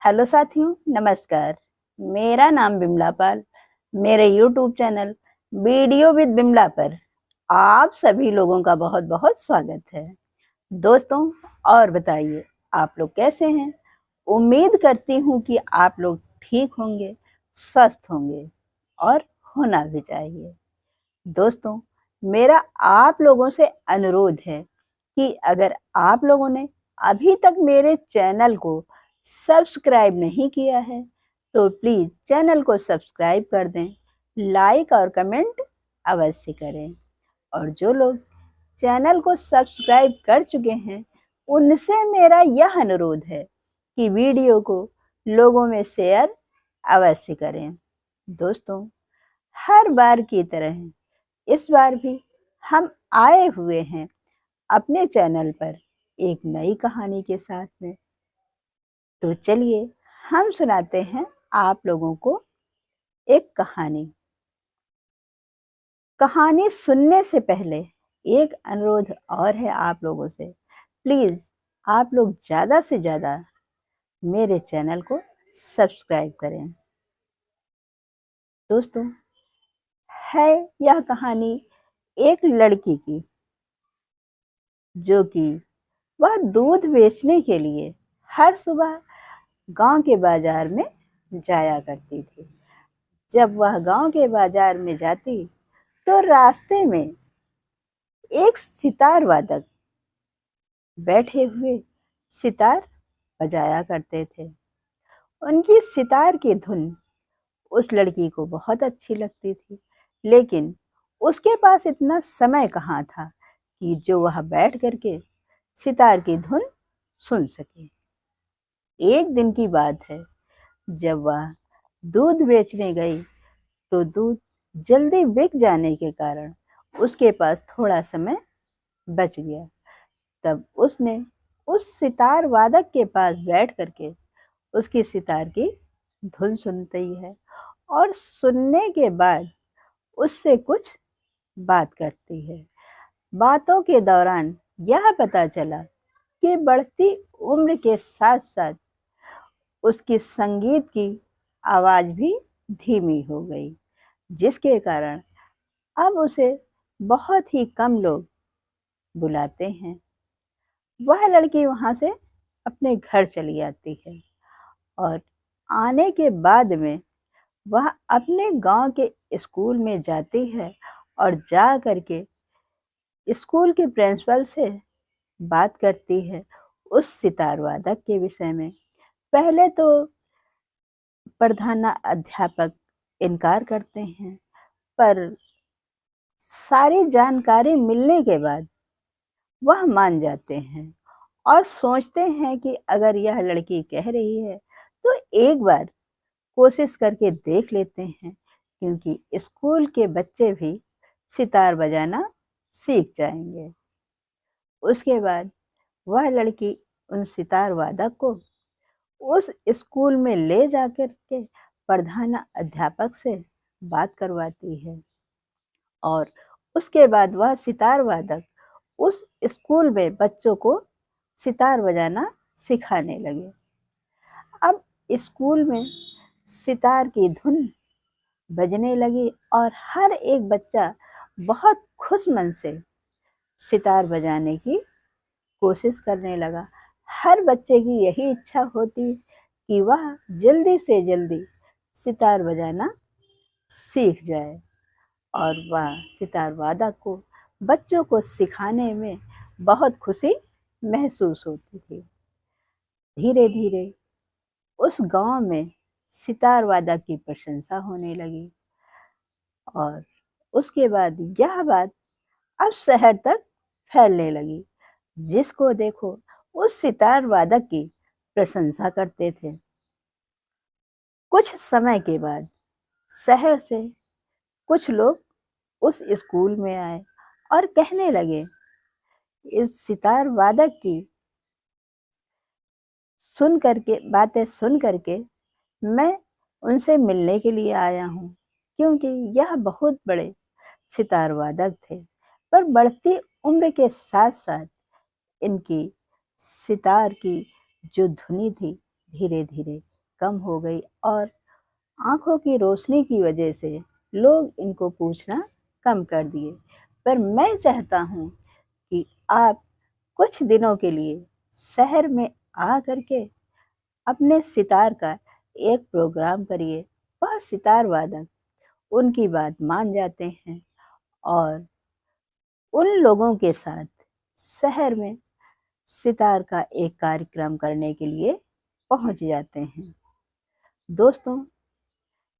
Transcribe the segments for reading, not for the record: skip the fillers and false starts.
Hello साथियों, नमस्कार। मेरा नाम बिमला पाल। मेरे YouTube channel video with Bimla पर आप सभी लोगों का बहुत बहुत स्वागत है। दोस्तों, और बताइए आप लोग कैसे हैं। उम्मीद करती हूँ कि आप लोग ठीक होंगे, स्वस्थ होंगे और होना भी चाहिए। दोस्तों, मेरा आप लोगों से अनुरोध है कि अगर आप लोगों ने अभी तक मेरे चैनल को सब्सक्राइब नहीं किया है तो प्लीज़ चैनल को सब्सक्राइब कर दें, लाइक और कमेंट अवश्य करें। और जो लोग चैनल को सब्सक्राइब कर चुके हैं उनसे मेरा यह अनुरोध है कि वीडियो को लोगों में शेयर अवश्य करें। दोस्तों, हर बार की तरह इस बार भी हम आए हुए हैं अपने चैनल पर एक नई कहानी के साथ में। तो चलिए हम सुनाते हैं आप लोगों को एक कहानी। कहानी सुनने से पहले एक अनुरोध और है आप लोगों से, प्लीज़ आप लोग ज़्यादा से ज़्यादा मेरे चैनल को सब्सक्राइब करें। दोस्तों, है यह कहानी एक लड़की की, जो कि वह दूध बेचने के लिए हर सुबह गांव के बाजार में जाया करती थी। जब वह गांव के बाजार में जाती तो रास्ते में एक सितार वादक बैठे हुए सितार बजाया करते थे। उनकी सितार की धुन उस लड़की को बहुत अच्छी लगती थी, लेकिन उसके पास इतना समय कहाँ था कि जो वह बैठ करके सितार की धुन सुन सके। एक दिन की बात है, जब वह दूध बेचने गई तो दूध जल्दी बिक जाने के कारण उसके पास थोड़ा समय बच गया। तब उसने उस सितार वादक के पास बैठ करके उसकी सितार की धुन सुनती है और सुनने के बाद उससे कुछ बात करती है। बातों के दौरान यह पता चला कि बढ़ती उम्र के साथ साथ उसकी संगीत की आवाज़ भी धीमी हो गई, जिसके कारण अब उसे बहुत ही कम लोग बुलाते हैं। वह लड़की वहाँ से अपने घर चली आती है और आने के बाद में वह अपने गांव के स्कूल में जाती है और जा करके स्कूल के प्रिंसिपल से बात करती है उस सितार वादक के विषय में। पहले तो प्रधानाध्यापक इनकार करते हैं, पर सारी जानकारी मिलने के बाद वह मान जाते हैं और सोचते हैं कि अगर यह लड़की कह रही है तो एक बार कोशिश करके देख लेते हैं, क्योंकि स्कूल के बच्चे भी सितार बजाना सीख जाएंगे। उसके बाद वह लड़की उन सितार वादक को उस स्कूल में ले जाकर के प्रधान अध्यापक से बात करवाती है और उसके बाद वह सितार वादक उस स्कूल में बच्चों को सितार बजाना सिखाने लगे। अब स्कूल में सितार की धुन बजने लगी और हर एक बच्चा बहुत खुश मन से सितार बजाने की कोशिश करने लगा। हर बच्चे की यही इच्छा होती कि वह जल्दी से जल्दी सितार बजाना सीख जाए और वह सितार वादक को बच्चों को सिखाने में बहुत खुशी महसूस होती थी। धीरे धीरे उस गांव में सितार वादक की प्रशंसा होने लगी और उसके बाद यह बात अब शहर तक फैलने लगी। जिसको देखो उस सितार वादक की प्रशंसा करते थे। कुछ समय के बाद शहर से कुछ लोग उस स्कूल में आए और कहने लगे, इस सितार वादक की बातें सुन करके मैं उनसे मिलने के लिए आया हूँ, क्योंकि यह बहुत बड़े सितार वादक थे, पर बढ़ती उम्र के साथ साथ इनकी सितार की जो धुनी थी धीरे धीरे कम हो गई और आँखों की रोशनी की वजह से लोग इनको पूछना कम कर दिए। पर मैं चाहता हूँ कि आप कुछ दिनों के लिए शहर में आ करके अपने सितार का एक प्रोग्राम करिए। वह सितार वादक उनकी बात मान जाते हैं और उन लोगों के साथ शहर में सितार का एक कार्यक्रम करने के लिए पहुंच जाते हैं। दोस्तों,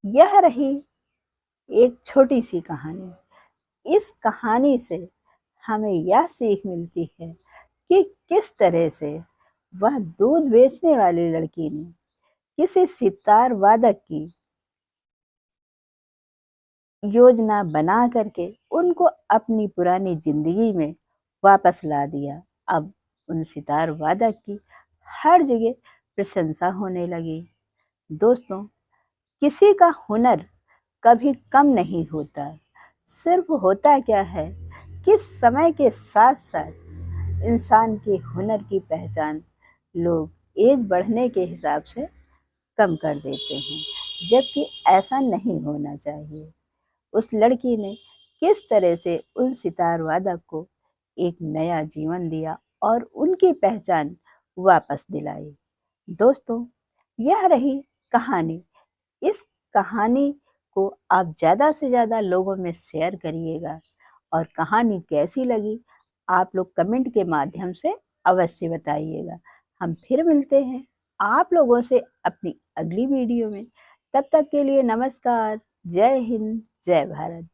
यह रही एक छोटी सी कहानी। इस कहानी से हमें यह सीख मिलती है कि किस तरह से वह दूध बेचने वाली लड़की ने किसी सितार वादक की योजना बना करके उनको अपनी पुरानी जिंदगी में वापस ला दिया। अब उन सितार वादक की हर जगह प्रशंसा होने लगी। दोस्तों, किसी का हुनर कभी कम नहीं होता। सिर्फ होता क्या है कि समय के साथ साथ इंसान के हुनर की पहचान लोग एज बढ़ने के हिसाब से कम कर देते हैं, जबकि ऐसा नहीं होना चाहिए। उस लड़की ने किस तरह से उन सितार वादक को एक नया जीवन दिया और उनकी पहचान वापस दिलाई। दोस्तों, यह रही कहानी। इस कहानी को आप ज़्यादा से ज़्यादा लोगों में शेयर करिएगा और कहानी कैसी लगी आप लोग कमेंट के माध्यम से अवश्य बताइएगा। हम फिर मिलते हैं आप लोगों से अपनी अगली वीडियो में। तब तक के लिए नमस्कार। जय हिंद, जय भारत।